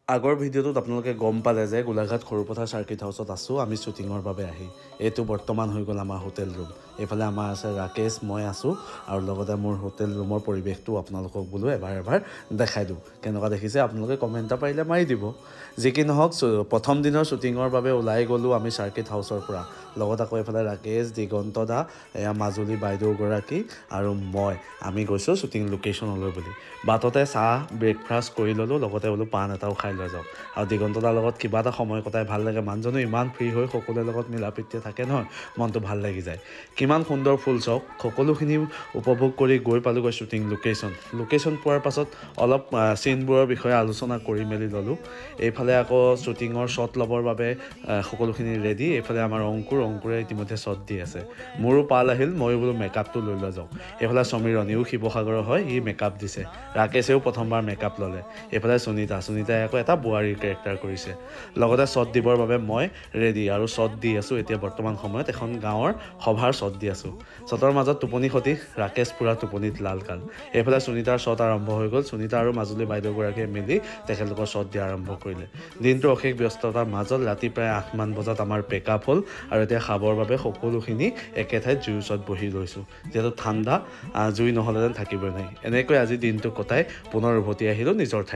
আগৰ ভিডিঅ'টোত আপোনালোকে গম পালে যে গোলাঘাট সৰুপথাৰ চাৰ্কিট হাউচত আছোঁ আমি শ্বুটিঙৰ বাবে আহি। এইটো বৰ্তমান হৈ গ'ল আমাৰ হোটেল ৰুম। এইফালে আমাৰ আছে ৰাকেশ, মই আছোঁ আৰু লগতে মোৰ হোটেল ৰুমৰ পৰিৱেশটো আপোনালোকক বোলো এবাৰ দেখাই দিওঁ। কেনেকুৱা দেখিছে আপোনালোকে কমেণ্ট এটা পাৰিলে মাৰি দিব। যি কি নহওক, প্ৰথম দিনৰ শ্বুটিঙৰ বাবে ওলাই গ'লোঁ আমি চাৰ্কিট হাউচৰ পৰা। লগত আকৌ এইফালে ৰাকেশ, দিগন্ত দা, এয়া মাজুলী বাইদেউগৰাকী আৰু আমি গৈছোঁ শ্বুটিং লোকেশ্যনলৈ বুলি। বাটতে চাহ ব্ৰেকফাষ্ট কৰি ল'লোঁ, লগতে বোলো পাণ এটাও খাই লৈ যাওঁ। আৰু দিগন্ত দাৰ লগত কিবা এটা সময় কটাই ভাল লাগে। মানুহজনো ইমান ফ্ৰী হৈ সকলোৰে লগত মিলা প্ৰীতিৰে থাকে নহয়, মনটো ভাল লাগি যায়। কিমান সুন্দৰ ফুল চাওক, সকলোখিনি উপভোগ কৰি গৈ পালোঁগৈ শ্বুটিং লোকেশ্যন পোৱাৰ পাছত অলপ চিনবোৰৰ বিষয়ে আলোচনা কৰি মেলি ল'লোঁ। এইফালে আকৌ শ্বুটিঙৰ শ্বট ল'বৰ বাবে সকলোখিনি ৰেডি। এইফালে আমাৰ অংকুৰে ইতিমধ্যে শ্বট দি আছে। মোৰো পাল আহিল, ময়ো বোলো মেকআপটো লৈ যাওঁ। এইফালে সমীৰণ, ইও শিৱসাগৰৰ হয়, ই মেকআপ দিছে। ৰাকেশেও প্ৰথমবাৰ মেকআপ ল'লে। এইফালে সুনিতাই আকৌ এটা বোৱাৰীৰ কেৰেক্টাৰ কৰিছে। লগতে শ্বট দিবৰ বাবে মই ৰেডি আৰু শ্বট দি আছোঁ। এতিয়া বৰ্তমান সময়ত এখন গাঁৱৰ সভাৰ শ্বট দি আছোঁ। শ্বটৰ মাজত টোপনি খতি, ৰাকেশ পুৰা টোপনিত লালকাল। এইফালে সুনিতাৰ শ্বট আৰম্ভ হৈ গ'ল। সুনিতা আৰু মাজুলী বাইদেউগৰাকীয়ে মিলি তেখেতলোকৰ শ্বট দিয়া আৰম্ভ কৰিলে। দিনটোৰ অশেষ ব্যস্ততাৰ মাজত ৰাতি প্ৰায় 8 মান বজাত আমাৰ পেকআপ হ'ল আৰু এতিয়া খাবৰ বাবে সকলোখিনি একে ঠাইত জুইৰ ওচৰত বহি লৈছোঁ। যিহেতু ঠাণ্ডা, জুই নহ'লে যেন থাকিবই নাই। এনেকৈ আজি দিনটো কটাই পুনৰ উভতি আহিলোঁ নিজৰ ঠাইত।